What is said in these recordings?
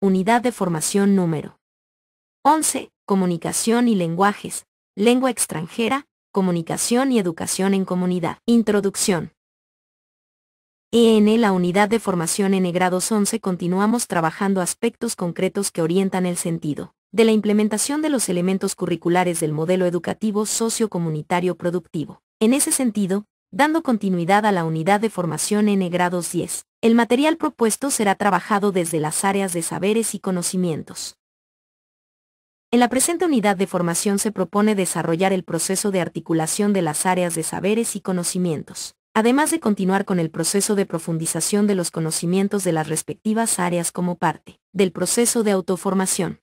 Unidad de formación número 11. Comunicación y lenguajes, lengua extranjera, comunicación y educación en comunidad. Introducción. En la unidad de formación en grados 11 continuamos trabajando aspectos concretos que orientan el sentido de la implementación de los elementos curriculares del modelo educativo sociocomunitario productivo. En ese sentido, dando continuidad a la unidad de formación en grados 10, el material propuesto será trabajado desde las áreas de saberes y conocimientos. En la presente unidad de formación se propone desarrollar el proceso de articulación de las áreas de saberes y conocimientos, además de continuar con el proceso de profundización de los conocimientos de las respectivas áreas como parte del proceso de autoformación.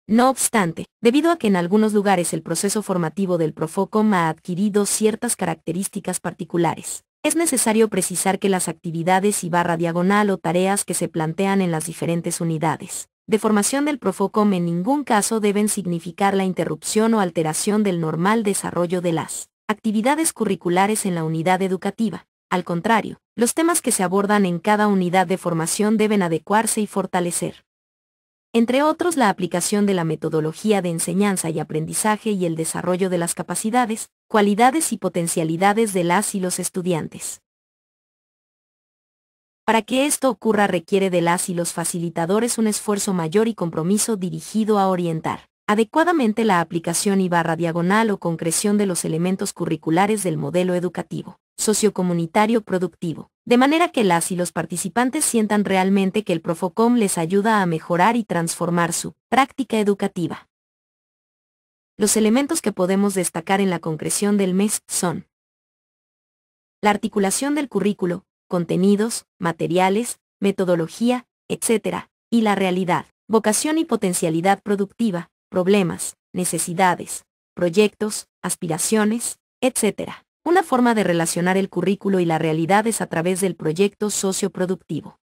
No obstante, debido a que en algunos lugares el proceso formativo del Profocom ha adquirido ciertas características particulares, es necesario precisar que las actividades y /diagonal o tareas que se plantean en las diferentes unidades de formación del Profocom en ningún caso deben significar la interrupción o alteración del normal desarrollo de las actividades curriculares en la unidad educativa. Al contrario, los temas que se abordan en cada unidad de formación deben adecuarse y fortalecer, entre otros, la aplicación de la metodología de enseñanza y aprendizaje y el desarrollo de las capacidades, cualidades y potencialidades de las y los estudiantes. Para que esto ocurra requiere de las y los facilitadores un esfuerzo mayor y compromiso dirigido a orientar adecuadamente la aplicación y /diagonal o concreción de los elementos curriculares del modelo educativo sociocomunitario productivo, de manera que las y los participantes sientan realmente que el Profocom les ayuda a mejorar y transformar su práctica educativa. Los elementos que podemos destacar en la concreción del mes son la articulación del currículo, contenidos, materiales, metodología, etc., y la realidad, vocación y potencialidad productiva, problemas, necesidades, proyectos, aspiraciones, etc. Una forma de relacionar el currículo y la realidad es a través del proyecto socioproductivo.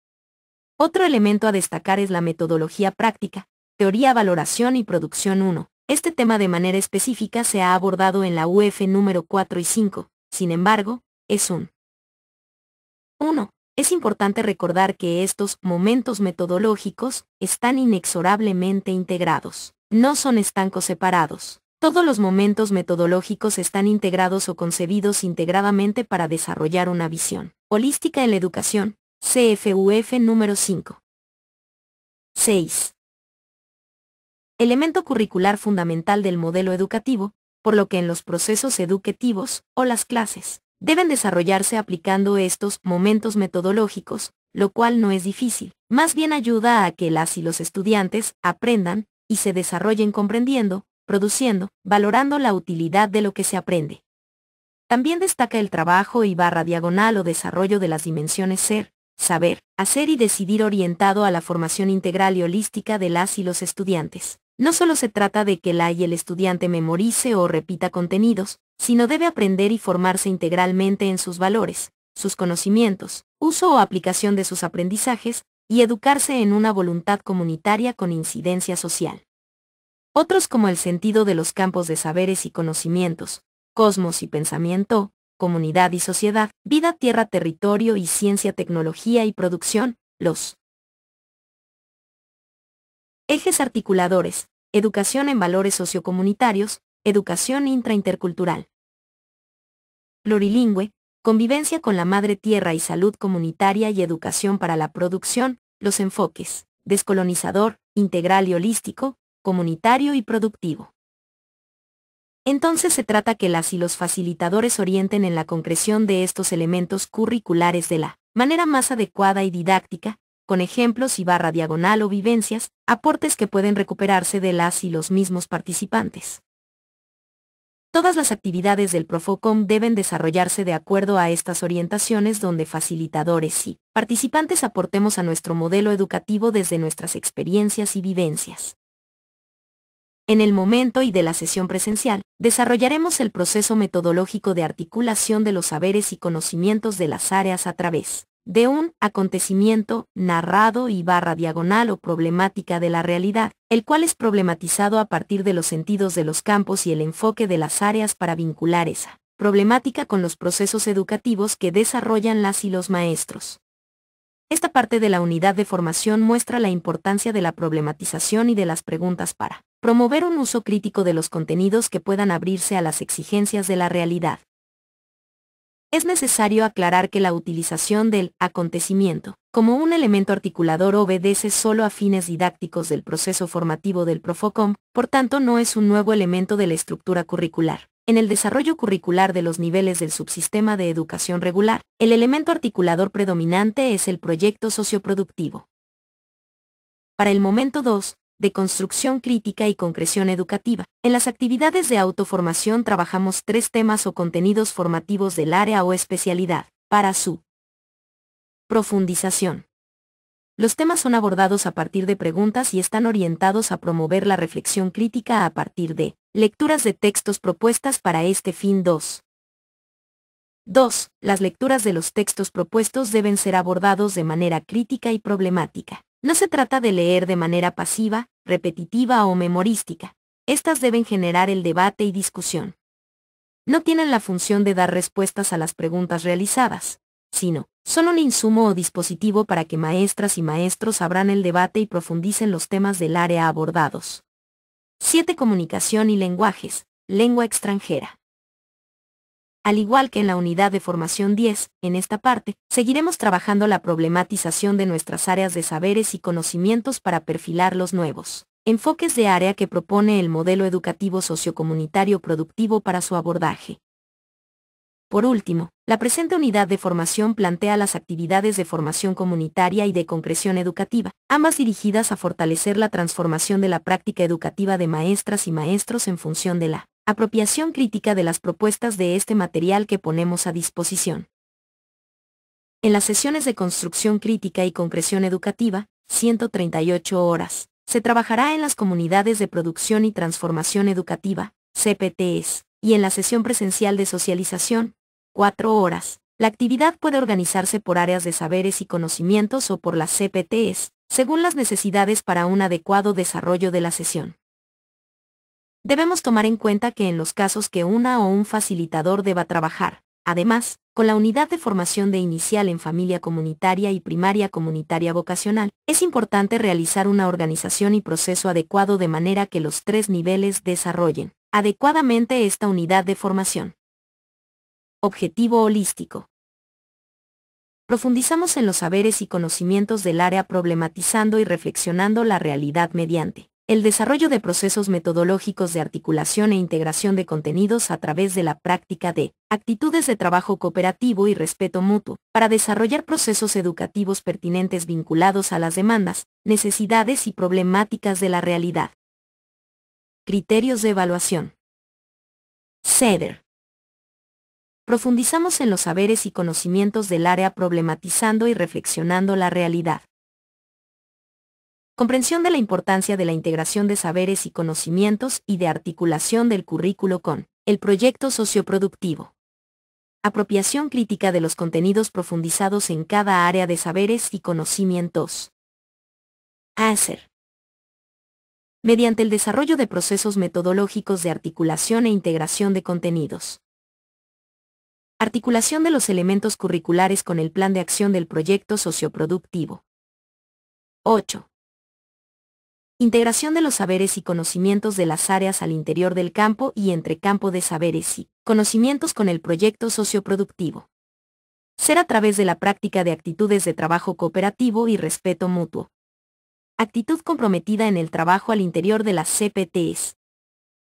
Otro elemento a destacar es la metodología práctica, teoría, valoración y producción 1. Este tema de manera específica se ha abordado en la UF número 4 y 5, sin embargo, es un 1. Es importante recordar que estos momentos metodológicos están inexorablemente integrados. No son estancos separados. Todos los momentos metodológicos están integrados o concebidos integradamente para desarrollar una visión holística en la educación. CFUF número 5. 6. Elemento curricular fundamental del modelo educativo, por lo que en los procesos educativos, o las clases, deben desarrollarse aplicando estos momentos metodológicos, lo cual no es difícil, más bien ayuda a que las y los estudiantes aprendan y se desarrollen comprendiendo, produciendo, valorando la utilidad de lo que se aprende. También destaca el trabajo y /diagonal o desarrollo de las dimensiones ser, saber, hacer y decidir orientado a la formación integral y holística de las y los estudiantes. No solo se trata de que la y el estudiante memorice o repita contenidos, sino debe aprender y formarse integralmente en sus valores, sus conocimientos, uso o aplicación de sus aprendizajes, y educarse en una voluntad comunitaria con incidencia social. Otros como el sentido de los campos de saberes y conocimientos, cosmos y pensamiento, comunidad y sociedad, vida, tierra, territorio y ciencia, tecnología y producción, los ejes articuladores, educación en valores sociocomunitarios, educación intraintercultural, plurilingüe, convivencia con la madre tierra y salud comunitaria y educación para la producción, los enfoques, descolonizador, integral y holístico, comunitario y productivo. Entonces se trata que las y los facilitadores orienten en la concreción de estos elementos curriculares de la manera más adecuada y didáctica, con ejemplos y /diagonal o vivencias, aportes que pueden recuperarse de las y los mismos participantes. Todas las actividades del Profocom deben desarrollarse de acuerdo a estas orientaciones donde facilitadores y participantes aportemos a nuestro modelo educativo desde nuestras experiencias y vivencias. En el momento y de la sesión presencial, desarrollaremos el proceso metodológico de articulación de los saberes y conocimientos de las áreas a través de un acontecimiento narrado y /diagonal o problemática de la realidad, el cual es problematizado a partir de los sentidos de los campos y el enfoque de las áreas para vincular esa problemática con los procesos educativos que desarrollan las y los maestros. Esta parte de la unidad de formación muestra la importancia de la problematización y de las preguntas para promover un uso crítico de los contenidos que puedan abrirse a las exigencias de la realidad. Es necesario aclarar que la utilización del acontecimiento como un elemento articulador obedece solo a fines didácticos del proceso formativo del Profocom, por tanto no es un nuevo elemento de la estructura curricular. En el desarrollo curricular de los niveles del subsistema de educación regular, el elemento articulador predominante es el proyecto socioproductivo. Para el momento 2, de construcción crítica y concreción educativa, en las actividades de autoformación trabajamos 3 temas o contenidos formativos del área o especialidad, para su profundización. Los temas son abordados a partir de preguntas y están orientados a promover la reflexión crítica a partir de lecturas de textos propuestas para este fin. 2. Las lecturas de los textos propuestos deben ser abordados de manera crítica y problemática. No se trata de leer de manera pasiva, repetitiva o memorística. Estas deben generar el debate y discusión. No tienen la función de dar respuestas a las preguntas realizadas, sino son un insumo o dispositivo para que maestras y maestros abran el debate y profundicen los temas del área abordados. 7. Comunicación y lenguajes, lengua extranjera. Al igual que en la unidad de formación 10, en esta parte, seguiremos trabajando la problematización de nuestras áreas de saberes y conocimientos para perfilar los nuevos enfoques de área que propone el modelo educativo sociocomunitario productivo para su abordaje. Por último, la presente unidad de formación plantea las actividades de formación comunitaria y de concreción educativa, ambas dirigidas a fortalecer la transformación de la práctica educativa de maestras y maestros en función de la apropiación crítica de las propuestas de este material que ponemos a disposición. En las sesiones de construcción crítica y concreción educativa, 138 horas, se trabajará en las comunidades de producción y transformación educativa, CPTs, y en la sesión presencial de socialización, 4 horas. La actividad puede organizarse por áreas de saberes y conocimientos o por las CPTs, según las necesidades para un adecuado desarrollo de la sesión. Debemos tomar en cuenta que en los casos que una o un facilitador deba trabajar, además, con la unidad de formación de inicial en familia comunitaria y primaria comunitaria vocacional, es importante realizar una organización y proceso adecuado de manera que los 3 niveles desarrollen adecuadamente esta unidad de formación. Objetivo holístico. Profundizamos en los saberes y conocimientos del área problematizando y reflexionando la realidad mediante el desarrollo de procesos metodológicos de articulación e integración de contenidos a través de la práctica de actitudes de trabajo cooperativo y respeto mutuo, para desarrollar procesos educativos pertinentes vinculados a las demandas, necesidades y problemáticas de la realidad. Criterios de evaluación. CEDER. Profundizamos en los saberes y conocimientos del área problematizando y reflexionando la realidad. Comprensión de la importancia de la integración de saberes y conocimientos y de articulación del currículo con el proyecto socioproductivo. Apropiación crítica de los contenidos profundizados en cada área de saberes y conocimientos. Hacer. Mediante el desarrollo de procesos metodológicos de articulación e integración de contenidos. Articulación de los elementos curriculares con el plan de acción del proyecto socioproductivo. 8. Integración de los saberes y conocimientos de las áreas al interior del campo y entre campo de saberes y conocimientos con el proyecto socioproductivo. Ser a través de la práctica de actitudes de trabajo cooperativo y respeto mutuo. Actitud comprometida en el trabajo al interior de las CPTs.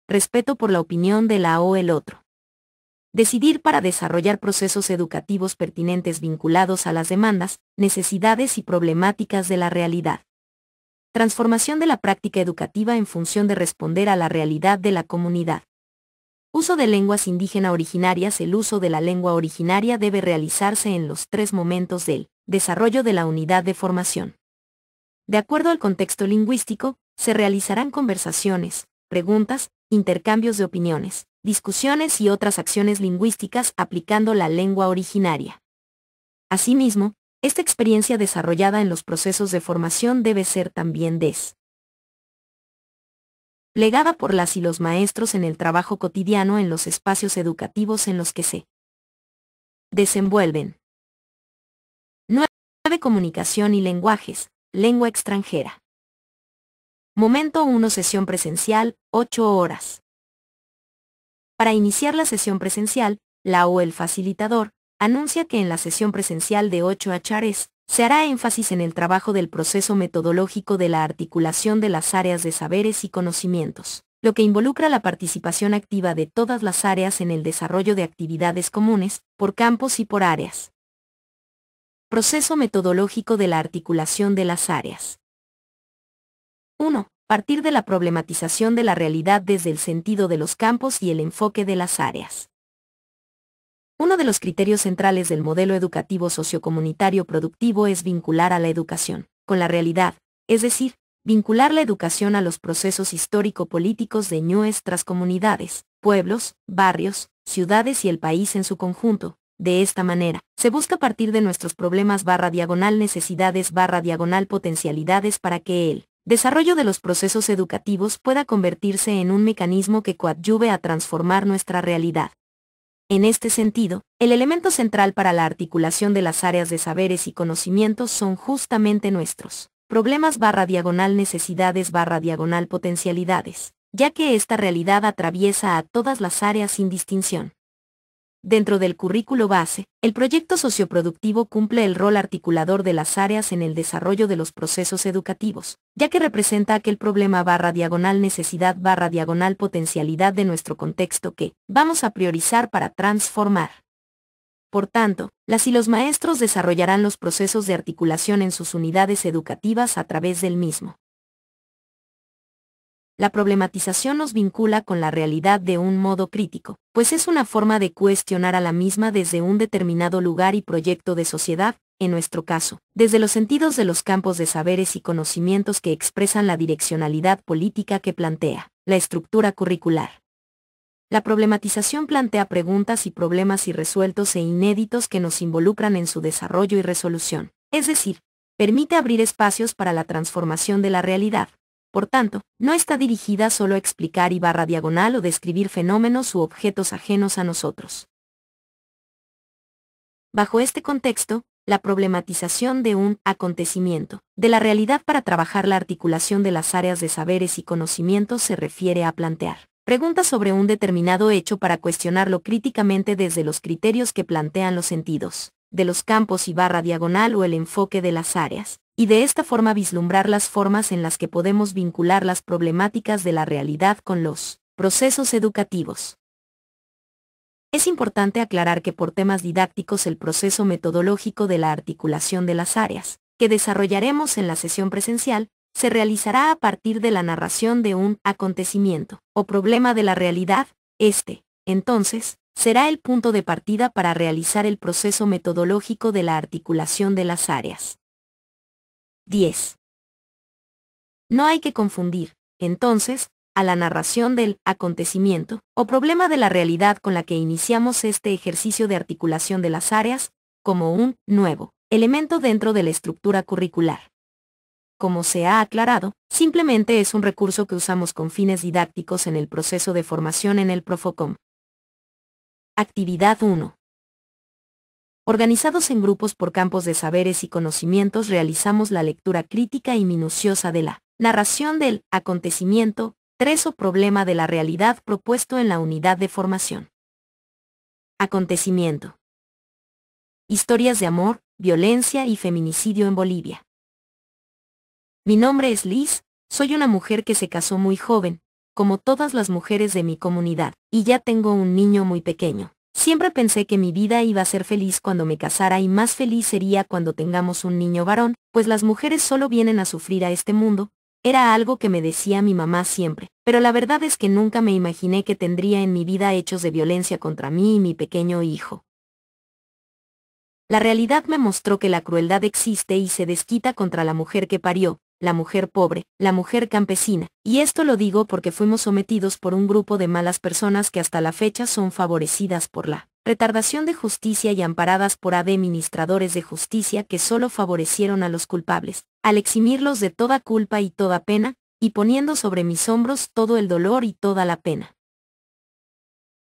Respeto por la opinión de la o el otro. Decidir para desarrollar procesos educativos pertinentes vinculados a las demandas, necesidades y problemáticas de la realidad. Transformación de la práctica educativa en función de responder a la realidad de la comunidad. Uso de lenguas indígena originarias. El uso de la lengua originaria debe realizarse en los 3 momentos del desarrollo de la unidad de formación. De acuerdo al contexto lingüístico, se realizarán conversaciones, preguntas, intercambios de opiniones, discusiones y otras acciones lingüísticas aplicando la lengua originaria. Asimismo, esta experiencia desarrollada en los procesos de formación debe ser también desplegada por las y los maestros en el trabajo cotidiano en los espacios educativos en los que se desenvuelven. 9. 9 Comunicación y lenguajes, lengua extranjera. Momento 1 Sesión presencial, 8 horas. Para iniciar la sesión presencial, la o el facilitador anuncia que en la sesión presencial de 8 horas se hará énfasis en el trabajo del proceso metodológico de la articulación de las áreas de saberes y conocimientos, lo que involucra la participación activa de todas las áreas en el desarrollo de actividades comunes, por campos y por áreas. Proceso metodológico de la articulación de las áreas. 1. Partir de la problematización de la realidad desde el sentido de los campos y el enfoque de las áreas. Uno de los criterios centrales del modelo educativo sociocomunitario productivo es vincular a la educación con la realidad, es decir, vincular la educación a los procesos histórico-políticos de nuestras comunidades, pueblos, barrios, ciudades y el país en su conjunto. De esta manera, se busca partir de nuestros problemas /necesidades /potencialidades para que el desarrollo de los procesos educativos pueda convertirse en un mecanismo que coadyuve a transformar nuestra realidad. En este sentido, el elemento central para la articulación de las áreas de saberes y conocimientos son justamente nuestros problemas /necesidades /potencialidades, ya que esta realidad atraviesa a todas las áreas sin distinción. Dentro del currículo base, el proyecto socioproductivo cumple el rol articulador de las áreas en el desarrollo de los procesos educativos, ya que representa aquel problema /necesidad /potencialidad de nuestro contexto que vamos a priorizar para transformar. Por tanto, las y los maestros desarrollarán los procesos de articulación en sus unidades educativas a través del mismo. La problematización nos vincula con la realidad de un modo crítico, pues es una forma de cuestionar a la misma desde un determinado lugar y proyecto de sociedad, en nuestro caso, desde los sentidos de los campos de saberes y conocimientos que expresan la direccionalidad política que plantea la estructura curricular. La problematización plantea preguntas y problemas irresueltos e inéditos que nos involucran en su desarrollo y resolución, es decir, permite abrir espacios para la transformación de la realidad. Por tanto, no está dirigida solo a explicar y /o describir fenómenos u objetos ajenos a nosotros. Bajo este contexto, la problematización de un acontecimiento de la realidad para trabajar la articulación de las áreas de saberes y conocimientos se refiere a plantear preguntas sobre un determinado hecho para cuestionarlo críticamente desde los criterios que plantean los sentidos de los campos y /o el enfoque de las áreas, y de esta forma vislumbrar las formas en las que podemos vincular las problemáticas de la realidad con los procesos educativos. Es importante aclarar que por temas didácticos el proceso metodológico de la articulación de las áreas, que desarrollaremos en la sesión presencial, se realizará a partir de la narración de un acontecimiento o problema de la realidad. Entonces, será el punto de partida para realizar el proceso metodológico de la articulación de las áreas. 10. No hay que confundir, entonces, a la narración del acontecimiento o problema de la realidad con la que iniciamos este ejercicio de articulación de las áreas, como un nuevo elemento dentro de la estructura curricular. Como se ha aclarado, simplemente es un recurso que usamos con fines didácticos en el proceso de formación en el Profocom. Actividad 1. Organizados en grupos por campos de saberes y conocimientos, realizamos la lectura crítica y minuciosa de la narración del acontecimiento, 3 o problema de la realidad propuesto en la unidad de formación. Acontecimiento. Historias de amor, violencia y feminicidio en Bolivia. Mi nombre es Liz, soy una mujer que se casó muy joven, como todas las mujeres de mi comunidad, y ya tengo un niño muy pequeño. Siempre pensé que mi vida iba a ser feliz cuando me casara y más feliz sería cuando tengamos un niño varón, pues las mujeres solo vienen a sufrir a este mundo. Era algo que me decía mi mamá siempre, pero la verdad es que nunca me imaginé que tendría en mi vida hechos de violencia contra mí y mi pequeño hijo. La realidad me mostró que la crueldad existe y se desquita contra la mujer que parió, la mujer pobre, la mujer campesina, y esto lo digo porque fuimos sometidos por un grupo de malas personas que hasta la fecha son favorecidas por la retardación de justicia y amparadas por administradores de justicia que solo favorecieron a los culpables, al eximirlos de toda culpa y toda pena, y poniendo sobre mis hombros todo el dolor y toda la pena.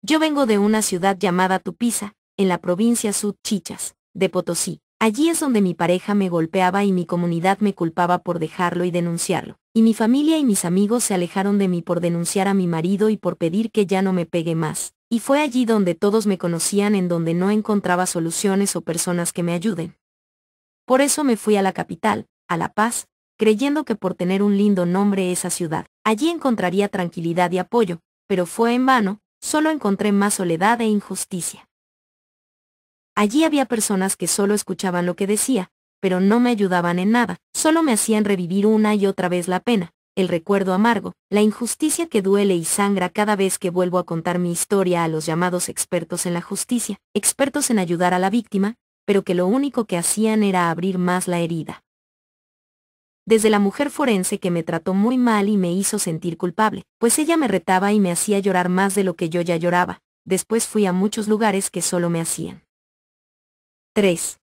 Yo vengo de una ciudad llamada Tupiza, en la provincia Sud Chichas, de Potosí, Allí es donde mi pareja me golpeaba y mi comunidad me culpaba por dejarlo y denunciarlo. Y mi familia y mis amigos se alejaron de mí por denunciar a mi marido y por pedir que ya no me pegue más. Y fue allí donde todos me conocían, en donde no encontraba soluciones o personas que me ayuden. Por eso me fui a la capital, a La Paz, creyendo que por tener un lindo nombre esa ciudad, allí encontraría tranquilidad y apoyo, pero fue en vano, solo encontré más soledad e injusticia. Allí había personas que solo escuchaban lo que decía, pero no me ayudaban en nada, solo me hacían revivir una y otra vez la pena, el recuerdo amargo, la injusticia que duele y sangra cada vez que vuelvo a contar mi historia a los llamados expertos en la justicia, expertos en ayudar a la víctima, pero que lo único que hacían era abrir más la herida. Desde la mujer forense que me trató muy mal y me hizo sentir culpable, pues ella me retaba y me hacía llorar más de lo que yo ya lloraba. Después fui a muchos lugares que solo me hacían. 3.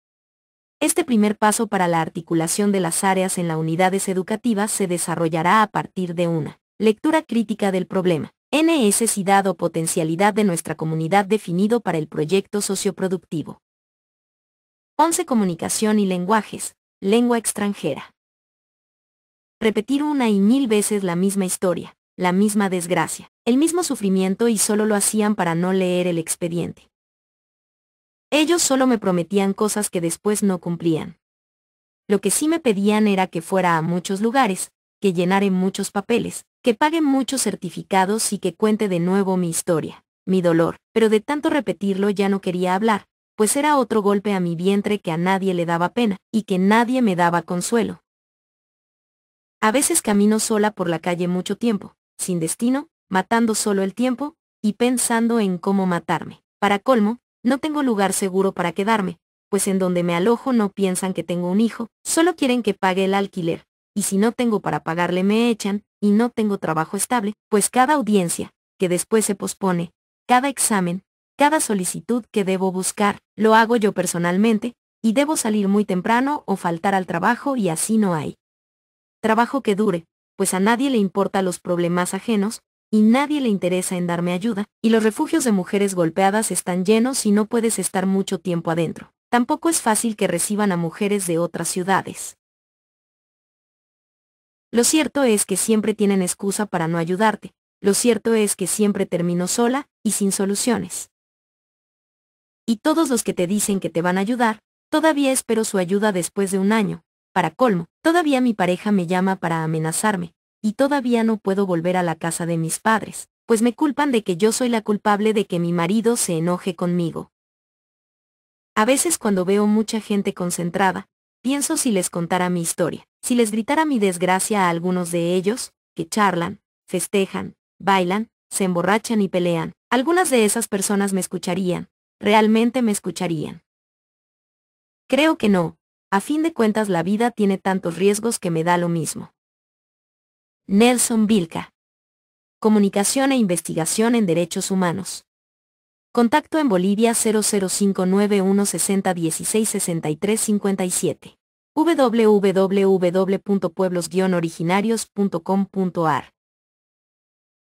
Este primer paso para la articulación de las áreas en las unidades educativas se desarrollará a partir de una lectura crítica del problema, necesidad o potencialidad de nuestra comunidad definido para el proyecto socioproductivo. 11. Comunicación y lenguajes, lengua extranjera. Repetir una y mil veces la misma historia, la misma desgracia, el mismo sufrimiento, y solo lo hacían para no leer el expediente. Ellos solo me prometían cosas que después no cumplían. Lo que sí me pedían era que fuera a muchos lugares, que llenare muchos papeles, que pague muchos certificados y que cuente de nuevo mi historia, mi dolor, pero de tanto repetirlo ya no quería hablar, pues era otro golpe a mi vientre que a nadie le daba pena, y que nadie me daba consuelo. A veces camino sola por la calle mucho tiempo, sin destino, matando solo el tiempo, y pensando en cómo matarme. Para colmo, no tengo lugar seguro para quedarme, pues en donde me alojo no piensan que tengo un hijo, solo quieren que pague el alquiler, y si no tengo para pagarle me echan, y no tengo trabajo estable, pues cada audiencia, que después se pospone, cada examen, cada solicitud que debo buscar, lo hago yo personalmente, y debo salir muy temprano o faltar al trabajo, y así no hay trabajo que dure, pues a nadie le importa los problemas ajenos, y nadie le interesa en darme ayuda, y los refugios de mujeres golpeadas están llenos y no puedes estar mucho tiempo adentro. Tampoco es fácil que reciban a mujeres de otras ciudades. Lo cierto es que siempre tienen excusa para no ayudarte, lo cierto es que siempre termino sola y sin soluciones. Y todos los que te dicen que te van a ayudar, todavía espero su ayuda después de un año. Para colmo, todavía mi pareja me llama para amenazarme, y todavía no puedo volver a la casa de mis padres, pues me culpan de que yo soy la culpable de que mi marido se enoje conmigo. A veces cuando veo mucha gente concentrada, pienso si les contara mi historia, si les gritara mi desgracia a algunos de ellos, que charlan, festejan, bailan, se emborrachan y pelean, algunas de esas personas me escucharían, realmente me escucharían. Creo que no, a fin de cuentas la vida tiene tantos riesgos que me da lo mismo. Nelson Vilca. Comunicación e investigación en derechos humanos. Contacto en Bolivia 0059160166357. www.pueblos-originarios.com.ar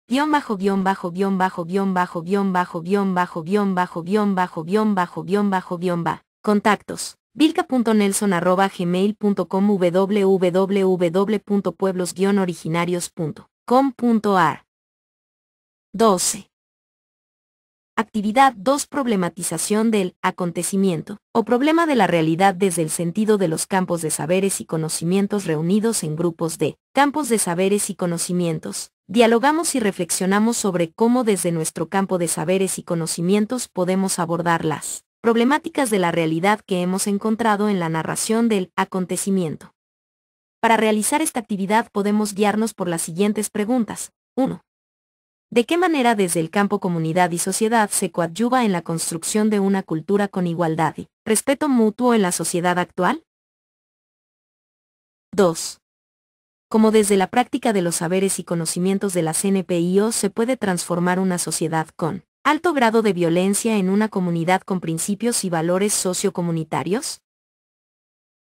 guión bajo guión bajo guión bajo guión bajo guión bajo guión bajo guión bajo guión bajo guión bajo guión bajo guión bajo. Contactos: vilca.nelson@gmail.com, www.pueblos-originarios.com.ar. 12. Actividad 2. Problematización del acontecimiento, o problema de la realidad desde el sentido de los campos de saberes y conocimientos reunidos en grupos de campos de saberes y conocimientos. Dialogamos y reflexionamos sobre cómo desde nuestro campo de saberes y conocimientos podemos abordar las problemáticas de la realidad que hemos encontrado en la narración del acontecimiento. Para realizar esta actividad podemos guiarnos por las siguientes preguntas. 1. ¿De qué manera desde el campo comunidad y sociedad se coadyuva en la construcción de una cultura con igualdad y respeto mutuo en la sociedad actual? 2. ¿Cómo desde la práctica de los saberes y conocimientos de la CNPIO se puede transformar una sociedad con alto grado de violencia en una comunidad con principios y valores sociocomunitarios?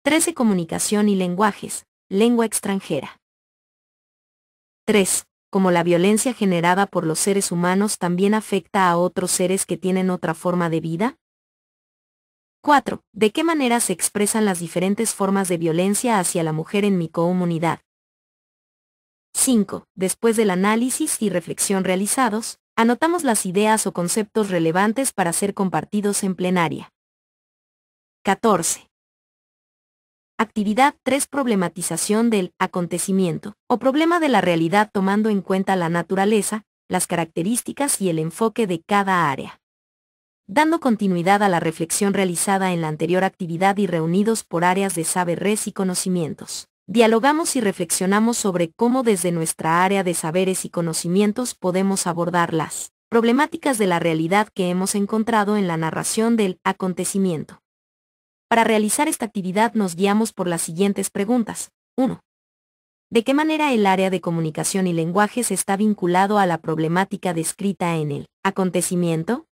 13. Comunicación y lenguajes, lengua extranjera. 3. Cómo la violencia generada por los seres humanos también afecta a otros seres que tienen otra forma de vida. 4. ¿De qué manera se expresan las diferentes formas de violencia hacia la mujer en mi comunidad? 5. Después del análisis y reflexión realizados, anotamos las ideas o conceptos relevantes para ser compartidos en plenaria. 14. Actividad 3. Problematización del acontecimiento o problema de la realidad tomando en cuenta la naturaleza, las características y el enfoque de cada área. Dando continuidad a la reflexión realizada en la anterior actividad y reunidos por áreas de saberes y conocimientos, dialogamos y reflexionamos sobre cómo desde nuestra área de saberes y conocimientos podemos abordar las problemáticas de la realidad que hemos encontrado en la narración del acontecimiento. Para realizar esta actividad nos guiamos por las siguientes preguntas. 1. ¿De qué manera el área de comunicación y lenguajes está vinculado a la problemática descrita en el acontecimiento?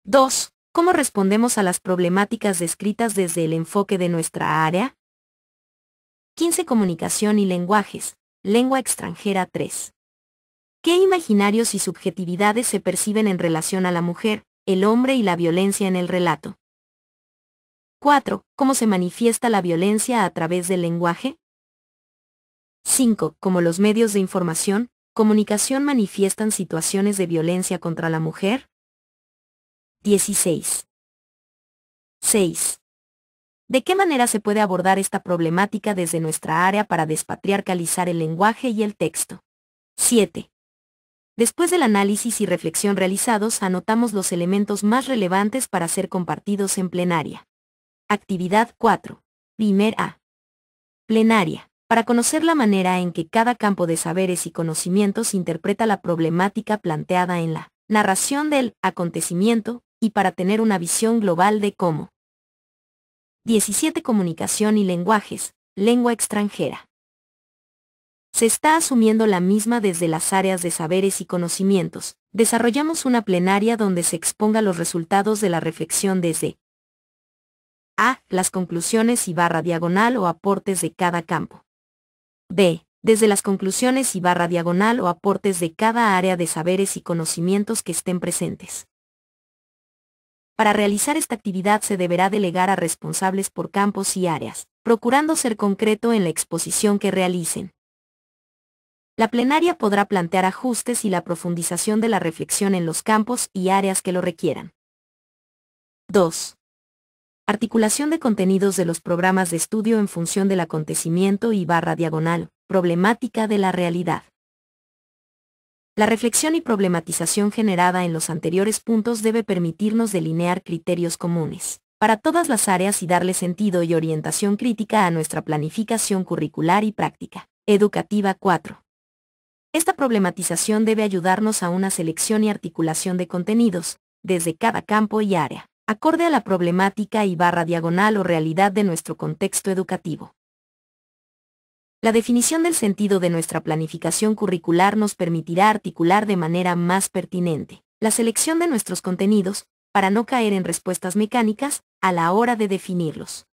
2. ¿Cómo respondemos a las problemáticas descritas desde el enfoque de nuestra área? 15. Comunicación y lenguajes. Lengua extranjera 3. ¿Qué imaginarios y subjetividades se perciben en relación a la mujer, el hombre y la violencia en el relato? 4. ¿Cómo se manifiesta la violencia a través del lenguaje? 5. ¿Cómo los medios de información, comunicación manifiestan situaciones de violencia contra la mujer? 16. 6. ¿De qué manera se puede abordar esta problemática desde nuestra área para despatriarcalizar el lenguaje y el texto? 7. Después del análisis y reflexión realizados, anotamos los elementos más relevantes para ser compartidos en plenaria. Actividad 4. Primer A. Plenaria. Para conocer la manera en que cada campo de saberes y conocimientos interpreta la problemática planteada en la narración del acontecimiento, y para tener una visión global de cómo. 17. Comunicación y lenguajes. Lengua extranjera. Se está asumiendo la misma desde las áreas de saberes y conocimientos. Desarrollamos una plenaria donde se exponga los resultados de la reflexión desde A. Las conclusiones y /diagonal o aportes de cada campo. B. Desde las conclusiones y /diagonal o aportes de cada área de saberes y conocimientos que estén presentes. Para realizar esta actividad se deberá delegar a responsables por campos y áreas, procurando ser concreto en la exposición que realicen. La plenaria podrá plantear ajustes y la profundización de la reflexión en los campos y áreas que lo requieran. 2. Articulación de contenidos de los programas de estudio en función del acontecimiento y /diagonal, problemática de la realidad. La reflexión y problematización generada en los anteriores puntos debe permitirnos delinear criterios comunes para todas las áreas y darle sentido y orientación crítica a nuestra planificación curricular y práctica educativa 4. Esta problematización debe ayudarnos a una selección y articulación de contenidos, desde cada campo y área, acorde a la problemática y /diagonal o realidad de nuestro contexto educativo. La definición del sentido de nuestra planificación curricular nos permitirá articular de manera más pertinente la selección de nuestros contenidos, para no caer en respuestas mecánicas a la hora de definirlos.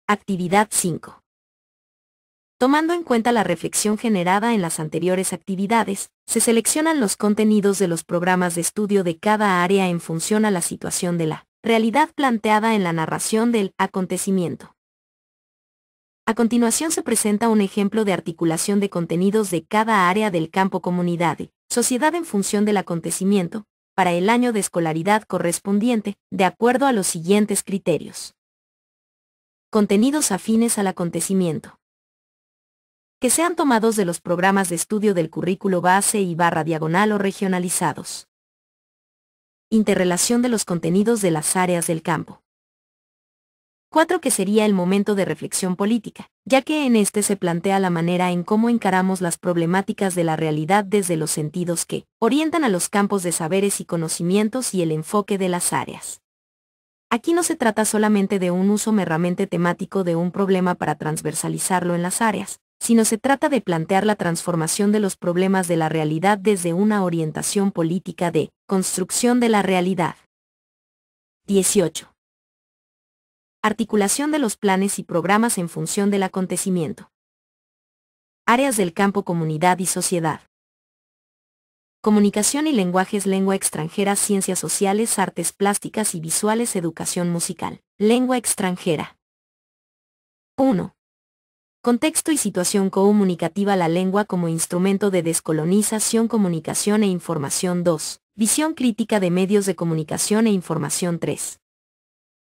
Actividad 5. Tomando en cuenta la reflexión generada en las anteriores actividades, se seleccionan los contenidos de los programas de estudio de cada área en función a la situación de la realidad planteada en la narración del acontecimiento. A continuación se presenta un ejemplo de articulación de contenidos de cada área del campo comunidad y sociedad en función del acontecimiento, para el año de escolaridad correspondiente, de acuerdo a los siguientes criterios. Contenidos afines al acontecimiento. Que sean tomados de los programas de estudio del currículo base y /diagonal o regionalizados. Interrelación de los contenidos de las áreas del campo. 4. Que sería el momento de reflexión política, ya que en este se plantea la manera en cómo encaramos las problemáticas de la realidad desde los sentidos que orientan a los campos de saberes y conocimientos y el enfoque de las áreas. Aquí no se trata solamente de un uso meramente temático de un problema para transversalizarlo en las áreas, sino se trata de plantear la transformación de los problemas de la realidad desde una orientación política de construcción de la realidad. 18. Articulación de los planes y programas en función del acontecimiento. Áreas del campo comunidad y sociedad. Comunicación y lenguajes, lengua extranjera, ciencias sociales, artes plásticas y visuales, educación musical. Lengua extranjera. 1. Contexto y situación comunicativa, la lengua como instrumento de descolonización, comunicación e información. 2. Visión crítica de medios de comunicación e información. 3.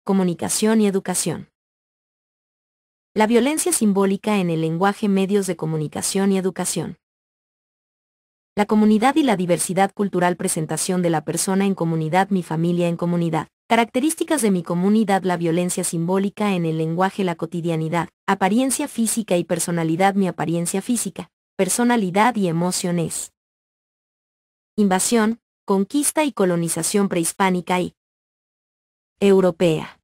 Comunicación y educación. La violencia simbólica en el lenguaje, medios de comunicación y educación. La comunidad y la diversidad cultural, presentación de la persona en comunidad, mi familia en comunidad. Características de mi comunidad, la violencia simbólica en el lenguaje, la cotidianidad, apariencia física y personalidad, mi apariencia física, personalidad y emociones. Invasión, conquista y colonización prehispánica y europea.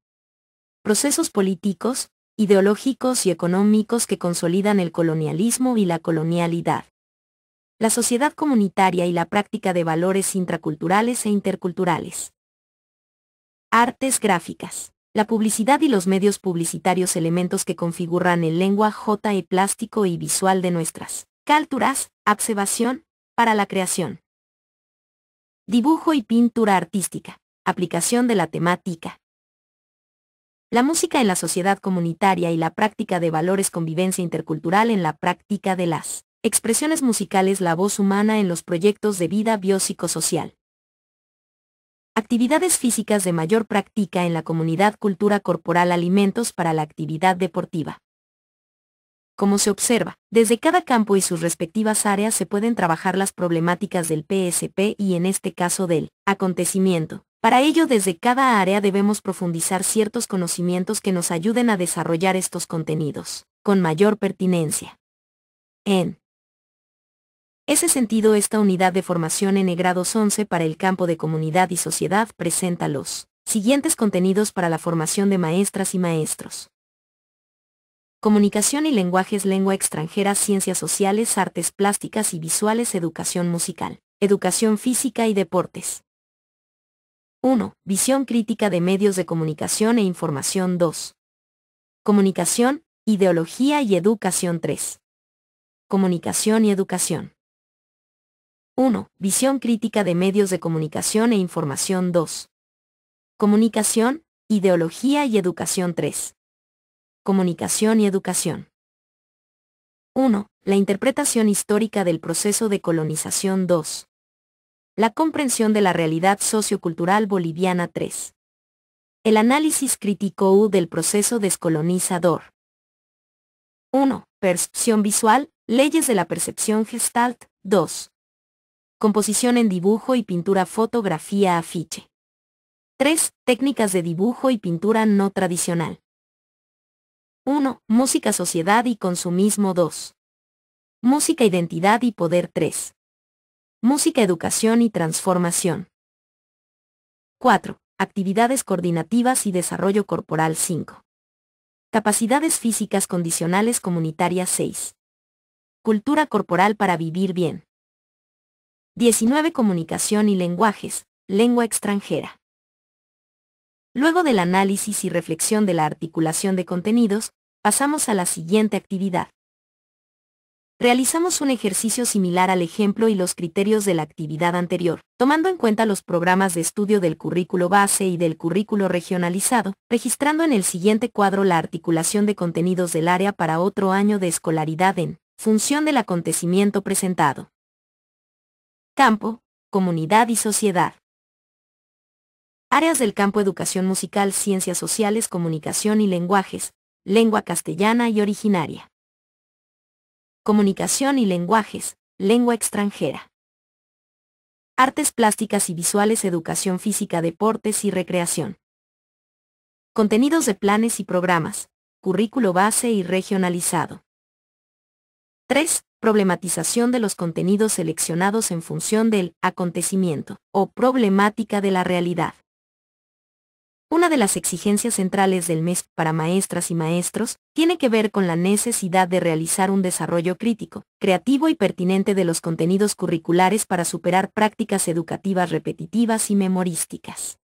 Procesos políticos, ideológicos y económicos que consolidan el colonialismo y la colonialidad. La sociedad comunitaria y la práctica de valores intraculturales e interculturales. Artes gráficas. La publicidad y los medios publicitarios, elementos que configuran el lenguaje plástico y visual de nuestras culturas, observación, para la creación. Dibujo y pintura artística. Aplicación de la temática. La música en la sociedad comunitaria y la práctica de valores, convivencia intercultural en la práctica de las expresiones musicales, la voz humana en los proyectos de vida biopsicosocial. Actividades físicas de mayor práctica en la comunidad, cultura corporal, alimentos para la actividad deportiva. Como se observa, desde cada campo y sus respectivas áreas se pueden trabajar las problemáticas del PSP y en este caso del acontecimiento. Para ello, desde cada área debemos profundizar ciertos conocimientos que nos ayuden a desarrollar estos contenidos con mayor pertinencia. En ese sentido, esta unidad de formación en grados 11 para el campo de comunidad y sociedad presenta los siguientes contenidos para la formación de maestras y maestros. Comunicación y lenguajes, lengua extranjera, ciencias sociales, artes plásticas y visuales, educación musical, educación física y deportes. 1. Visión crítica de medios de comunicación e información. 2. Comunicación, ideología y educación. 3. Comunicación y educación. 1. Visión crítica de medios de comunicación e información. 2. Comunicación, ideología y educación. 3. Comunicación y educación. 1. La interpretación histórica del proceso de colonización. 2. La comprensión de la realidad sociocultural boliviana. 3. El análisis crítico del proceso descolonizador. 1. Percepción visual, leyes de la percepción Gestalt. 2. Composición en dibujo y pintura, fotografía, afiche. 3. Técnicas de dibujo y pintura no tradicional. 1. Música, sociedad y consumismo. 2. Música, identidad y poder. 3. Música, educación y transformación. 4. Actividades coordinativas y desarrollo corporal. 5. Capacidades físicas condicionales comunitarias. 6. Cultura corporal para vivir bien. 19. Comunicación y lenguajes, lengua extranjera. Luego del análisis y reflexión de la articulación de contenidos, pasamos a la siguiente actividad. Realizamos un ejercicio similar al ejemplo y los criterios de la actividad anterior, tomando en cuenta los programas de estudio del currículo base y del currículo regionalizado, registrando en el siguiente cuadro la articulación de contenidos del área para otro año de escolaridad en función del acontecimiento presentado. Campo, comunidad y sociedad. Áreas del campo: educación musical, ciencias sociales, comunicación y lenguajes, lengua castellana y originaria. Comunicación y lenguajes, lengua extranjera. Artes plásticas y visuales, educación física, deportes y recreación. Contenidos de planes y programas, currículo base y regionalizado. 3. Problematización de los contenidos seleccionados en función del acontecimiento o problemática de la realidad. Una de las exigencias centrales del MES para maestras y maestros tiene que ver con la necesidad de realizar un desarrollo crítico, creativo y pertinente de los contenidos curriculares para superar prácticas educativas repetitivas y memorísticas.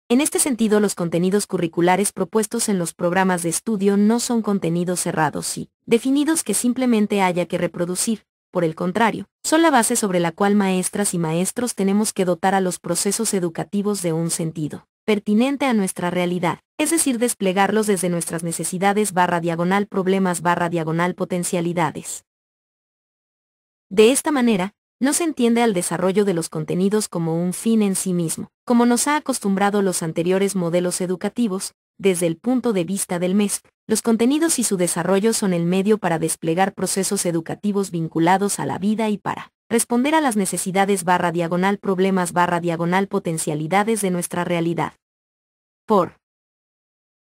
En este sentido, los contenidos curriculares propuestos en los programas de estudio no son contenidos cerrados y definidos que simplemente haya que reproducir, por el contrario, son la base sobre la cual maestras y maestros tenemos que dotar a los procesos educativos de un sentido pertinente a nuestra realidad, es decir, desplegarlos desde nuestras necesidades /problemas /potencialidades. De esta manera, no se entiende al desarrollo de los contenidos como un fin en sí mismo, como nos ha acostumbrado los anteriores modelos educativos. Desde el punto de vista del MESP, los contenidos y su desarrollo son el medio para desplegar procesos educativos vinculados a la vida y para responder a las necesidades /problemas /potencialidades de nuestra realidad. Por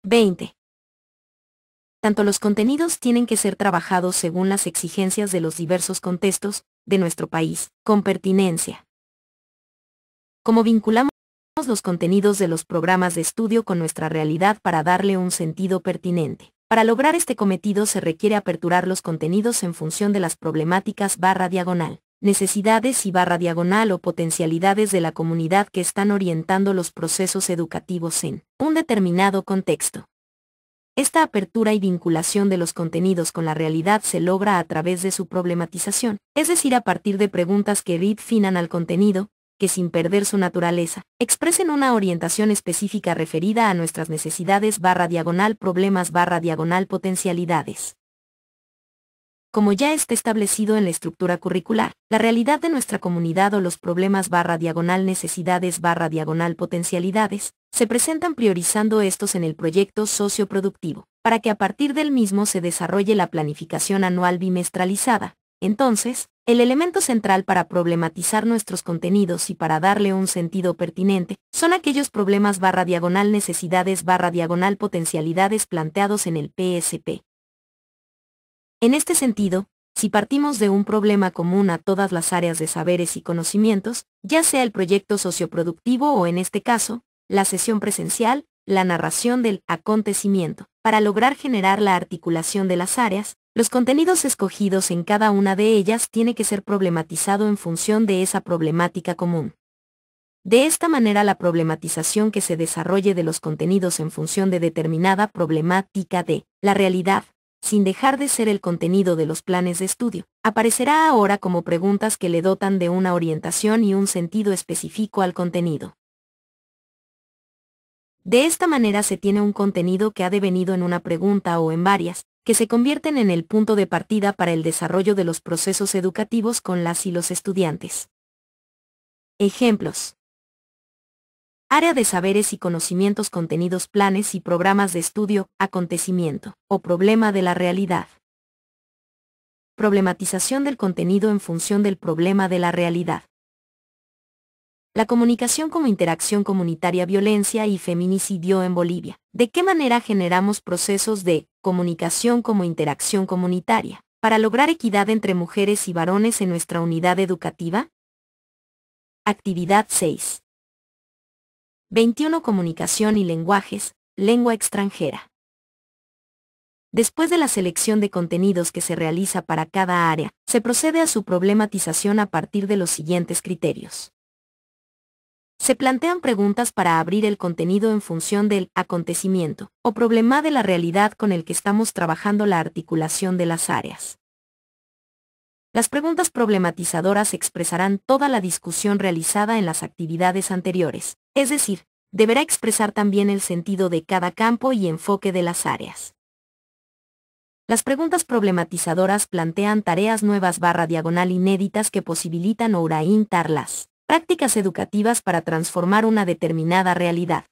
20. Tanto los contenidos tienen que ser trabajados según las exigencias de los diversos contextos de nuestro país, con pertinencia. Como vinculamos los contenidos de los programas de estudio con nuestra realidad para darle un sentido pertinente. Para lograr este cometido se requiere aperturar los contenidos en función de las problemáticas necesidades y o potencialidades de la comunidad que están orientando los procesos educativos en un determinado contexto. Esta apertura y vinculación de los contenidos con la realidad se logra a través de su problematización, es decir, a partir de preguntas que definan al contenido, que sin perder su naturaleza, expresen una orientación específica referida a nuestras necesidades /problemas /potencialidades. Como ya está establecido en la estructura curricular, la realidad de nuestra comunidad o los problemas /necesidades /potencialidades, se presentan priorizando estos en el proyecto socioproductivo, para que a partir del mismo se desarrolle la planificación anual bimestralizada. Entonces, el elemento central para problematizar nuestros contenidos y para darle un sentido pertinente, son aquellos problemas /necesidades /potencialidades planteados en el PSP. En este sentido, si partimos de un problema común a todas las áreas de saberes y conocimientos, ya sea el proyecto socioproductivo o en este caso, la sesión presencial, la narración del acontecimiento, para lograr generar la articulación de las áreas, los contenidos escogidos en cada una de ellas tiene que ser problematizado en función de esa problemática común. De esta manera la problematización que se desarrolle de los contenidos en función de determinada problemática de la realidad, sin dejar de ser el contenido de los planes de estudio, aparecerá ahora como preguntas que le dotan de una orientación y un sentido específico al contenido. De esta manera se tiene un contenido que ha devenido en una pregunta o en varias, que se convierten en el punto de partida para el desarrollo de los procesos educativos con las y los estudiantes. Ejemplos. Área de saberes y conocimientos, contenidos, planes y programas de estudio, acontecimiento, o problema de la realidad. Problematización del contenido en función del problema de la realidad. La comunicación como interacción comunitaria, violencia y feminicidio en Bolivia. ¿De qué manera generamos procesos de comunicación como interacción comunitaria para lograr equidad entre mujeres y varones en nuestra unidad educativa? Actividad 6. 21. Comunicación y lenguajes, lengua extranjera. Después de la selección de contenidos que se realiza para cada área, se procede a su problematización a partir de los siguientes criterios. Se plantean preguntas para abrir el contenido en función del acontecimiento o problema de la realidad con el que estamos trabajando, la articulación de las áreas. Las preguntas problematizadoras expresarán toda la discusión realizada en las actividades anteriores, es decir, deberá expresar también el sentido de cada campo y enfoque de las áreas. Las preguntas problematizadoras plantean tareas nuevas /inéditas que posibilitan orientar las prácticas educativas para transformar una determinada realidad.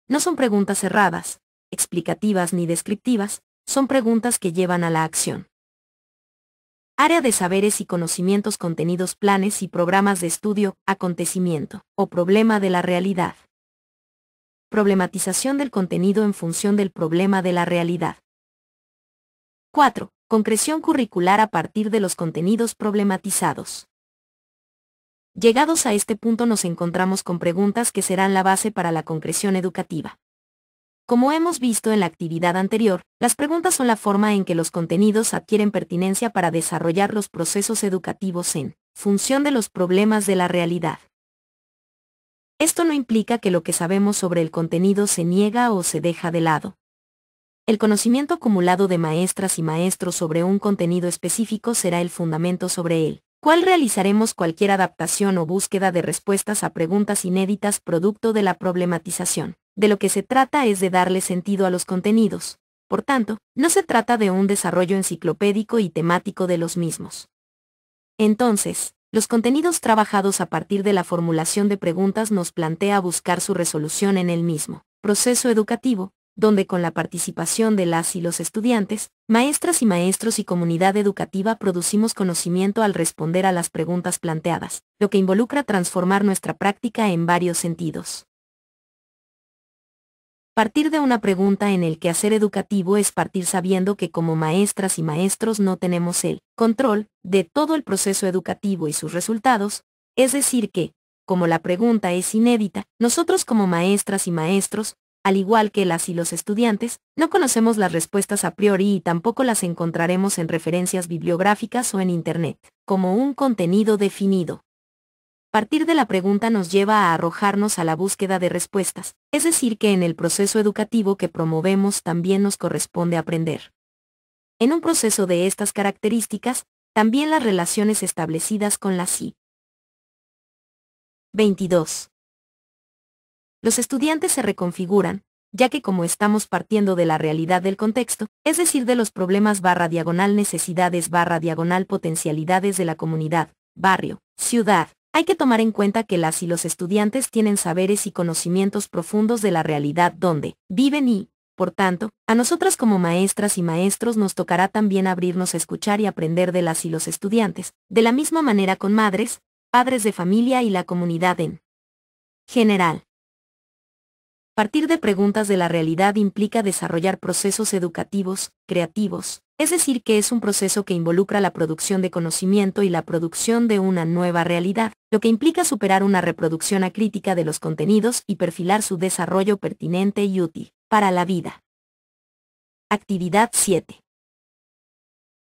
No son preguntas cerradas, explicativas ni descriptivas, son preguntas que llevan a la acción. Área de saberes y conocimientos, contenidos, planes y programas de estudio, acontecimiento, o problema de la realidad. Problematización del contenido en función del problema de la realidad. 4. Concreción curricular a partir de los contenidos problematizados. Llegados a este punto nos encontramos con preguntas que serán la base para la concreción educativa. Como hemos visto en la actividad anterior, las preguntas son la forma en que los contenidos adquieren pertinencia para desarrollar los procesos educativos en función de los problemas de la realidad. Esto no implica que lo que sabemos sobre el contenido se niega o se deja de lado. El conocimiento acumulado de maestras y maestros sobre un contenido específico será el fundamento sobre el cual realizaremos cualquier adaptación o búsqueda de respuestas a preguntas inéditas producto de la problematización. De lo que se trata es de darle sentido a los contenidos. Por tanto, no se trata de un desarrollo enciclopédico y temático de los mismos. Entonces, los contenidos trabajados a partir de la formulación de preguntas nos plantea buscar su resolución en el mismo proceso educativo, donde con la participación de las y los estudiantes, maestras y maestros y comunidad educativa producimos conocimiento al responder a las preguntas planteadas, lo que involucra transformar nuestra práctica en varios sentidos. Partir de una pregunta en el quehacer educativo es partir sabiendo que como maestras y maestros no tenemos el control de todo el proceso educativo y sus resultados, es decir que, como la pregunta es inédita, nosotros como maestras y maestros, al igual que las y los estudiantes, no conocemos las respuestas a priori y tampoco las encontraremos en referencias bibliográficas o en Internet, como un contenido definido. Partir de la pregunta nos lleva a arrojarnos a la búsqueda de respuestas, es decir que en el proceso educativo que promovemos también nos corresponde aprender. En un proceso de estas características, también las relaciones establecidas con las I. 22. Los estudiantes se reconfiguran, ya que como estamos partiendo de la realidad del contexto, es decir de los problemas /necesidades /potencialidades de la comunidad, barrio, ciudad, hay que tomar en cuenta que las y los estudiantes tienen saberes y conocimientos profundos de la realidad donde viven y, por tanto, a nosotras como maestras y maestros nos tocará también abrirnos a escuchar y aprender de las y los estudiantes, de la misma manera con madres, padres de familia y la comunidad en general. Partir de preguntas de la realidad implica desarrollar procesos educativos, creativos, es decir que es un proceso que involucra la producción de conocimiento y la producción de una nueva realidad, lo que implica superar una reproducción acrítica de los contenidos y perfilar su desarrollo pertinente y útil para la vida. Actividad 7.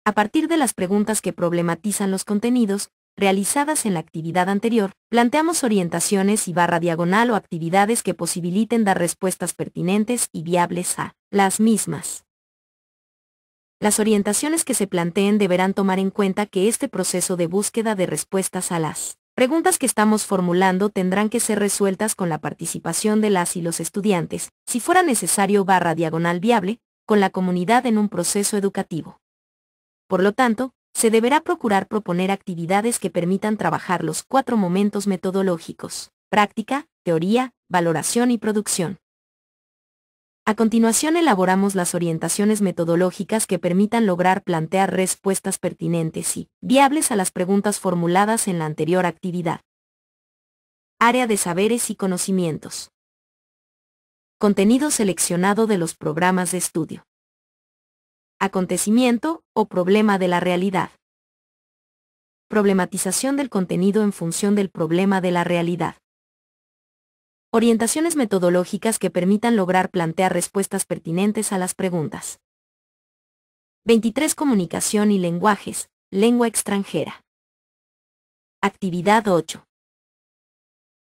A partir de las preguntas que problematizan los contenidos, realizadas en la actividad anterior, planteamos orientaciones y /diagonal o actividades que posibiliten dar respuestas pertinentes y viables a las mismas. Las orientaciones que se planteen deberán tomar en cuenta que este proceso de búsqueda de respuestas a las preguntas que estamos formulando tendrán que ser resueltas con la participación de las y los estudiantes, si fuera necesario /diagonal viable, con la comunidad en un proceso educativo. Por lo tanto, se deberá procurar proponer actividades que permitan trabajar los 4 momentos metodológicos: práctica, teoría, valoración y producción. A continuación elaboramos las orientaciones metodológicas que permitan lograr plantear respuestas pertinentes y viables a las preguntas formuladas en la anterior actividad. Área de saberes y conocimientos. Contenido seleccionado de los programas de estudio. Acontecimiento o problema de la realidad. Problematización del contenido en función del problema de la realidad. Orientaciones metodológicas que permitan lograr plantear respuestas pertinentes a las preguntas. 23. Comunicación y lenguajes, lengua extranjera. Actividad 8.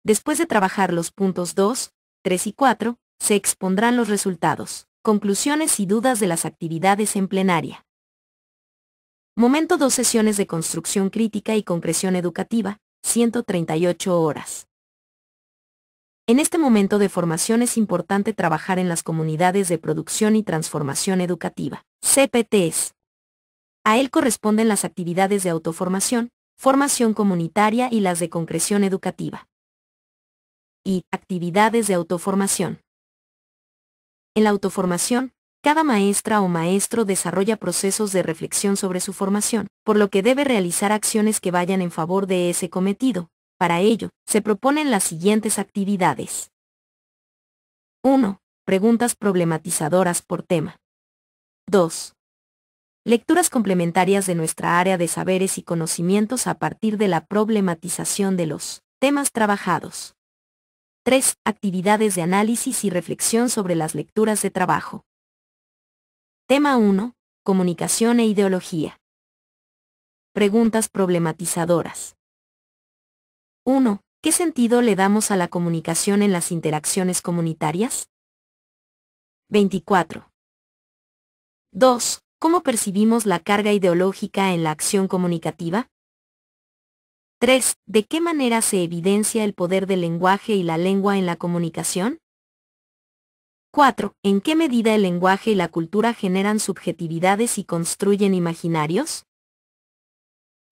Después de trabajar los puntos 2, 3 y 4, se expondrán los resultados, conclusiones y dudas de las actividades en plenaria. Momento 2. Sesiones de construcción crítica y concreción educativa, 138 horas. En este momento de formación es importante trabajar en las comunidades de producción y transformación educativa, CPTs. A él corresponden las actividades de autoformación, formación comunitaria y las de concreción educativa. Y actividades de autoformación. En la autoformación, cada maestra o maestro desarrolla procesos de reflexión sobre su formación, por lo que debe realizar acciones que vayan en favor de ese cometido. Para ello, se proponen las siguientes actividades. 1. Preguntas problematizadoras por tema. 2. Lecturas complementarias de nuestra área de saberes y conocimientos a partir de la problematización de los temas trabajados. 3. Actividades de análisis y reflexión sobre las lecturas de trabajo. Tema 1. Comunicación e ideología. Preguntas problematizadoras. 1. ¿Qué sentido le damos a la comunicación en las interacciones comunitarias? 24. 2. ¿Cómo percibimos la carga ideológica en la acción comunicativa? 3. ¿De qué manera se evidencia el poder del lenguaje y la lengua en la comunicación? 4. ¿En qué medida el lenguaje y la cultura generan subjetividades y construyen imaginarios?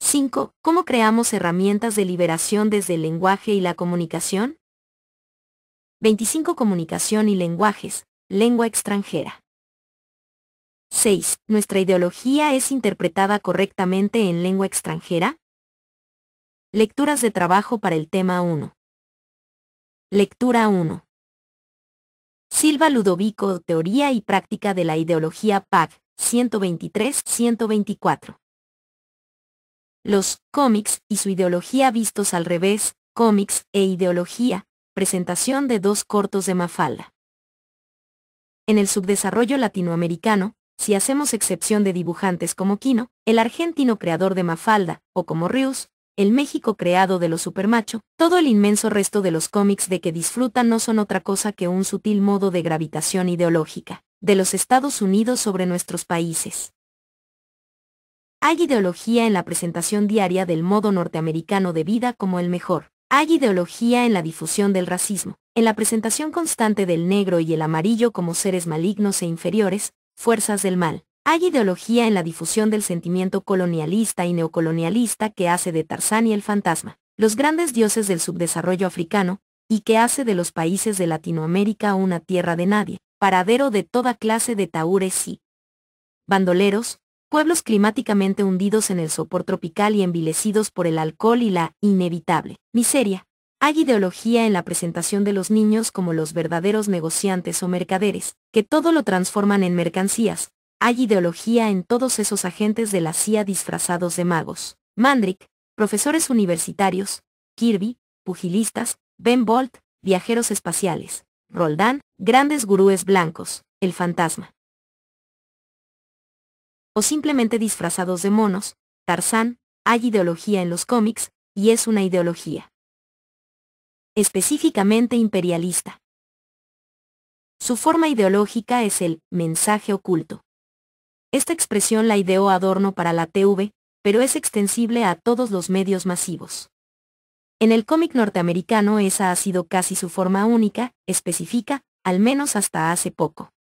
5. ¿Cómo creamos herramientas de liberación desde el lenguaje y la comunicación? 25. Comunicación y lenguajes, lengua extranjera. 6. ¿Nuestra ideología es interpretada correctamente en lengua extranjera? Lecturas de trabajo para el tema 1. Lectura 1. Silva Ludovico, Teoría y Práctica de la Ideología PAG, 123-124. Los cómics y su ideología vistos al revés, cómics e ideología, presentación de 2 cortos de Mafalda. En el subdesarrollo latinoamericano, si hacemos excepción de dibujantes como Quino, el argentino creador de Mafalda, o como Rius, el México creado de los supermacho, todo el inmenso resto de los cómics de que disfrutan no son otra cosa que un sutil modo de gravitación ideológica, de los Estados Unidos sobre nuestros países. Hay ideología en la presentación diaria del modo norteamericano de vida como el mejor. Hay ideología en la difusión del racismo, en la presentación constante del negro y el amarillo como seres malignos e inferiores, fuerzas del mal. Hay ideología en la difusión del sentimiento colonialista y neocolonialista que hace de Tarzán y el fantasma, los grandes dioses del subdesarrollo africano, y que hace de los países de Latinoamérica una tierra de nadie, paradero de toda clase de tahúres y bandoleros, pueblos climáticamente hundidos en el sopor tropical y envilecidos por el alcohol y la inevitable miseria. Hay ideología en la presentación de los niños como los verdaderos negociantes o mercaderes, que todo lo transforman en mercancías. Hay ideología en todos esos agentes de la CIA disfrazados de magos. Mandrake, profesores universitarios, Kirby, pugilistas, Ben Bolt, viajeros espaciales, Roldán, grandes gurúes blancos, el fantasma. O simplemente disfrazados de monos, Tarzán. Hay ideología en los cómics, y es una ideología específicamente imperialista. Su forma ideológica es el mensaje oculto. Esta expresión la ideó Adorno para la TV, pero es extensible a todos los medios masivos. En el cómic norteamericano esa ha sido casi su forma única, específica, al menos hasta hace poco.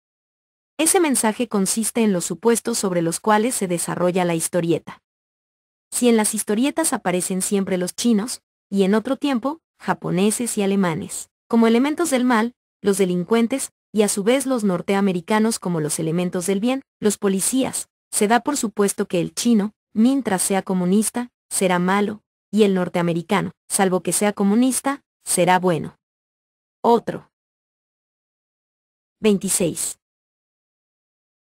Ese mensaje consiste en los supuestos sobre los cuales se desarrolla la historieta. Si en las historietas aparecen siempre los chinos, y en otro tiempo, japoneses y alemanes, como elementos del mal, los delincuentes, y a su vez los norteamericanos como los elementos del bien, los policías, se da por supuesto que el chino, mientras sea comunista, será malo, y el norteamericano, salvo que sea comunista, será bueno. Otro. 26.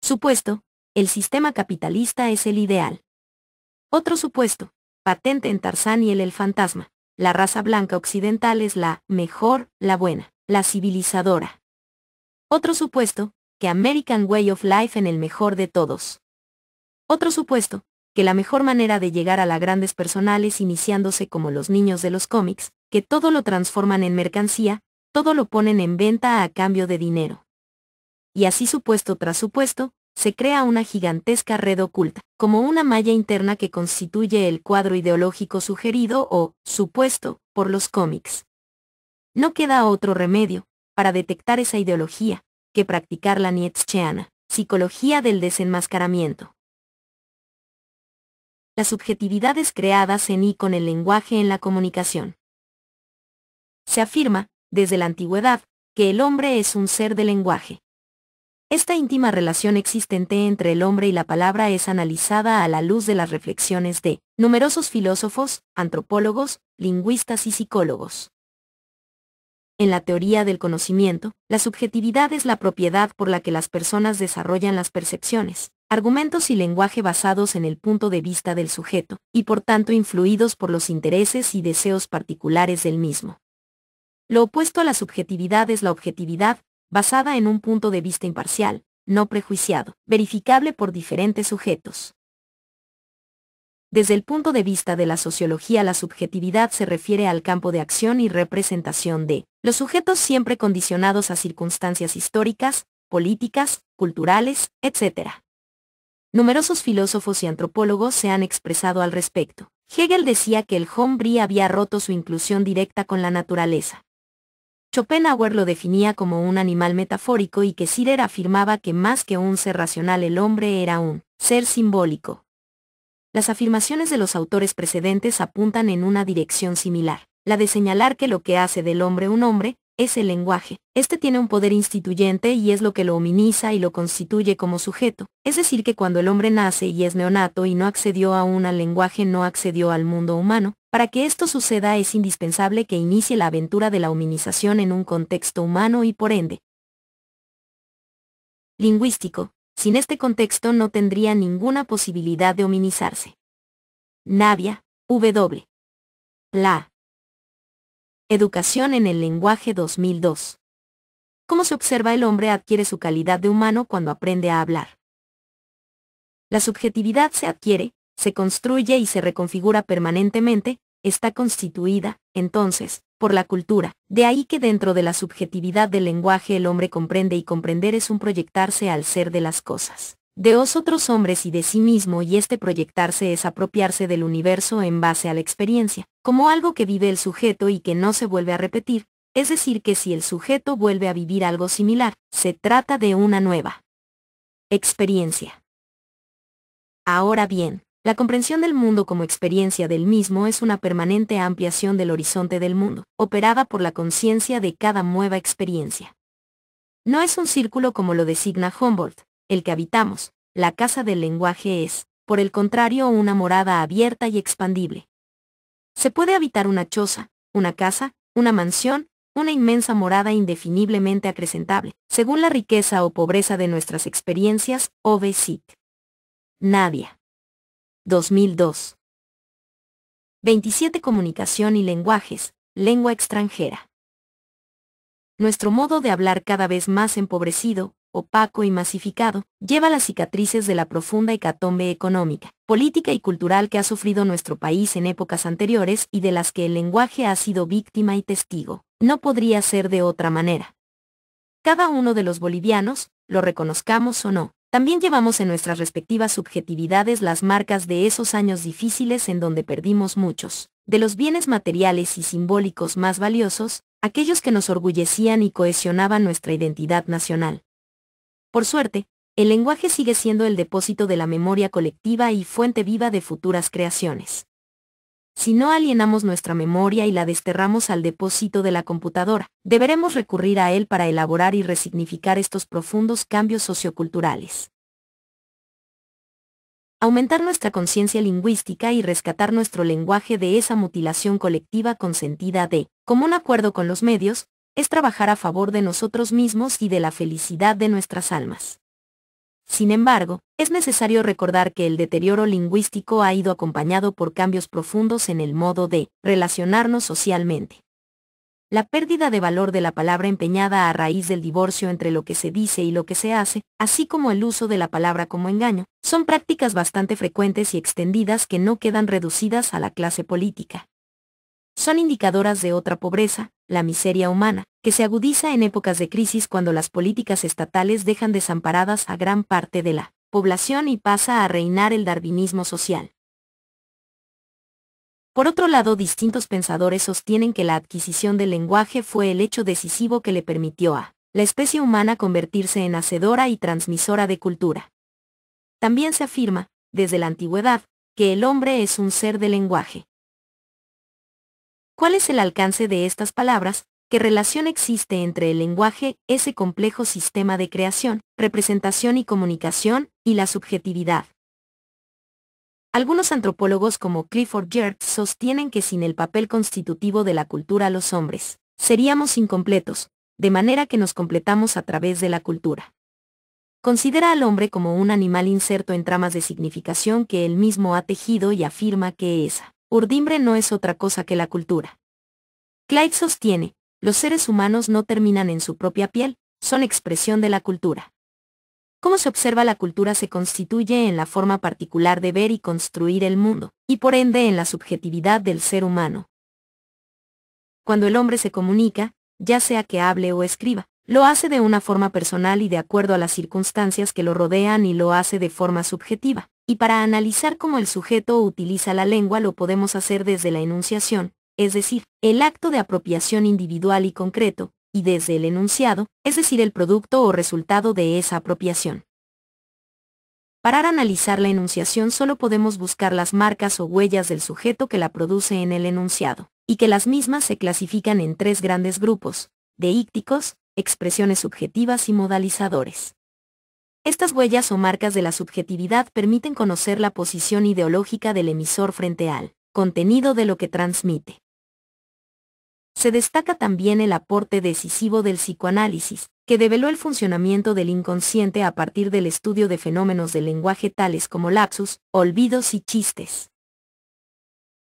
Supuesto, el sistema capitalista es el ideal. Otro supuesto, patente en Tarzán y el fantasma. La raza blanca occidental es la mejor, la buena, la civilizadora. Otro supuesto, que American Way of Life en el mejor de todos. Otro supuesto, que la mejor manera de llegar a la grandes personales iniciándose como los niños de los cómics, que todo lo transforman en mercancía, todo lo ponen en venta a cambio de dinero. Y así supuesto tras supuesto, se crea una gigantesca red oculta, como una malla interna que constituye el cuadro ideológico sugerido o supuesto por los cómics. No queda otro remedio para detectar esa ideología que practicar la nietzscheana psicología del desenmascaramiento. Las subjetividades creadas en y con el lenguaje en la comunicación. Se afirma, desde la antigüedad, que el hombre es un ser de lenguaje. Esta íntima relación existente entre el hombre y la palabra es analizada a la luz de las reflexiones de numerosos filósofos, antropólogos, lingüistas y psicólogos. En la teoría del conocimiento, la subjetividad es la propiedad por la que las personas desarrollan las percepciones, argumentos y lenguaje basados en el punto de vista del sujeto, y por tanto influidos por los intereses y deseos particulares del mismo. Lo opuesto a la subjetividad es la objetividad, basada en un punto de vista imparcial, no prejuiciado, verificable por diferentes sujetos. Desde el punto de vista de la sociología, la subjetividad se refiere al campo de acción y representación de los sujetos siempre condicionados a circunstancias históricas, políticas, culturales, etc. Numerosos filósofos y antropólogos se han expresado al respecto. Hegel decía que el hombre había roto su inclusión directa con la naturaleza. Schopenhauer lo definía como un animal metafórico y que Sirer afirmaba que más que un ser racional el hombre era un ser simbólico. Las afirmaciones de los autores precedentes apuntan en una dirección similar, la de señalar que lo que hace del hombre un hombre es el lenguaje. Este tiene un poder instituyente y es lo que lo hominiza y lo constituye como sujeto. Es decir, que cuando el hombre nace y es neonato y no accedió aún al lenguaje, no accedió al mundo humano. Para que esto suceda es indispensable que inicie la aventura de la hominización en un contexto humano y por ende lingüístico. Sin este contexto no tendría ninguna posibilidad de hominizarse. Navia, W. La Educación en el lenguaje 2002. ¿Cómo se observa el hombre adquiere su calidad de humano cuando aprende a hablar? La subjetividad se adquiere, se construye y se reconfigura permanentemente, está constituida, entonces, por la cultura. De ahí que dentro de la subjetividad del lenguaje el hombre comprende y comprender es un proyectarse al ser de las cosas, de los otros hombres y de sí mismo, y este proyectarse es apropiarse del universo en base a la experiencia, como algo que vive el sujeto y que no se vuelve a repetir, es decir que si el sujeto vuelve a vivir algo similar, se trata de una nueva experiencia. Ahora bien, la comprensión del mundo como experiencia del mismo es una permanente ampliación del horizonte del mundo, operada por la conciencia de cada nueva experiencia. No es un círculo como lo designa Humboldt, el que habitamos. La casa del lenguaje es, por el contrario, una morada abierta y expandible. Se puede habitar una choza, una casa, una mansión, una inmensa morada indefiniblemente acrecentable, según la riqueza o pobreza de nuestras experiencias, Ove Sit. Nadia. 2002. 27 Comunicación y lenguajes, lengua extranjera. Nuestro modo de hablar cada vez más empobrecido, opaco y masificado, lleva las cicatrices de la profunda hecatombe económica, política y cultural que ha sufrido nuestro país en épocas anteriores y de las que el lenguaje ha sido víctima y testigo. No podría ser de otra manera. Cada uno de los bolivianos, lo reconozcamos o no, también llevamos en nuestras respectivas subjetividades las marcas de esos años difíciles en donde perdimos muchos, de los bienes materiales y simbólicos más valiosos, aquellos que nos orgullecían y cohesionaban nuestra identidad nacional. Por suerte, el lenguaje sigue siendo el depósito de la memoria colectiva y fuente viva de futuras creaciones. Si no alienamos nuestra memoria y la desterramos al depósito de la computadora, deberemos recurrir a él para elaborar y resignificar estos profundos cambios socioculturales. Aumentar nuestra conciencia lingüística y rescatar nuestro lenguaje de esa mutilación colectiva consentida de común acuerdo con los medios, es trabajar a favor de nosotros mismos y de la felicidad de nuestras almas. Sin embargo, es necesario recordar que el deterioro lingüístico ha ido acompañado por cambios profundos en el modo de relacionarnos socialmente. La pérdida de valor de la palabra empeñada a raíz del divorcio entre lo que se dice y lo que se hace, así como el uso de la palabra como engaño, son prácticas bastante frecuentes y extendidas que no quedan reducidas a la clase política. Son indicadoras de otra pobreza, la miseria humana, que se agudiza en épocas de crisis cuando las políticas estatales dejan desamparadas a gran parte de la población y pasa a reinar el darwinismo social. Por otro lado, distintos pensadores sostienen que la adquisición del lenguaje fue el hecho decisivo que le permitió a la especie humana convertirse en hacedora y transmisora de cultura. También se afirma, desde la antigüedad, que el hombre es un ser de lenguaje. ¿Cuál es el alcance de estas palabras? ¿Qué relación existe entre el lenguaje, ese complejo sistema de creación, representación y comunicación, y la subjetividad? Algunos antropólogos como Clifford Geertz sostienen que sin el papel constitutivo de la cultura los hombres seríamos incompletos, de manera que nos completamos a través de la cultura. Considera al hombre como un animal inserto en tramas de significación que él mismo ha tejido y afirma que esa urdimbre no es otra cosa que la cultura. Clyde sostiene, los seres humanos no terminan en su propia piel, son expresión de la cultura. Cómo se observa la cultura se constituye en la forma particular de ver y construir el mundo, y por ende en la subjetividad del ser humano. Cuando el hombre se comunica, ya sea que hable o escriba, Lo hace de una forma personal y de acuerdo a las circunstancias que lo rodean y lo hace de forma subjetiva. Y para analizar cómo el sujeto utiliza la lengua lo podemos hacer desde la enunciación, es decir, el acto de apropiación individual y concreto, y desde el enunciado, es decir, el producto o resultado de esa apropiación. Para analizar la enunciación solo podemos buscar las marcas o huellas del sujeto que la produce en el enunciado, y que las mismas se clasifican en tres grandes grupos: deícticos, expresiones subjetivas y modalizadores. Estas huellas o marcas de la subjetividad permiten conocer la posición ideológica del emisor frente al contenido de lo que transmite. Se destaca también el aporte decisivo del psicoanálisis, que develó el funcionamiento del inconsciente a partir del estudio de fenómenos del lenguaje tales como lapsus, olvidos y chistes.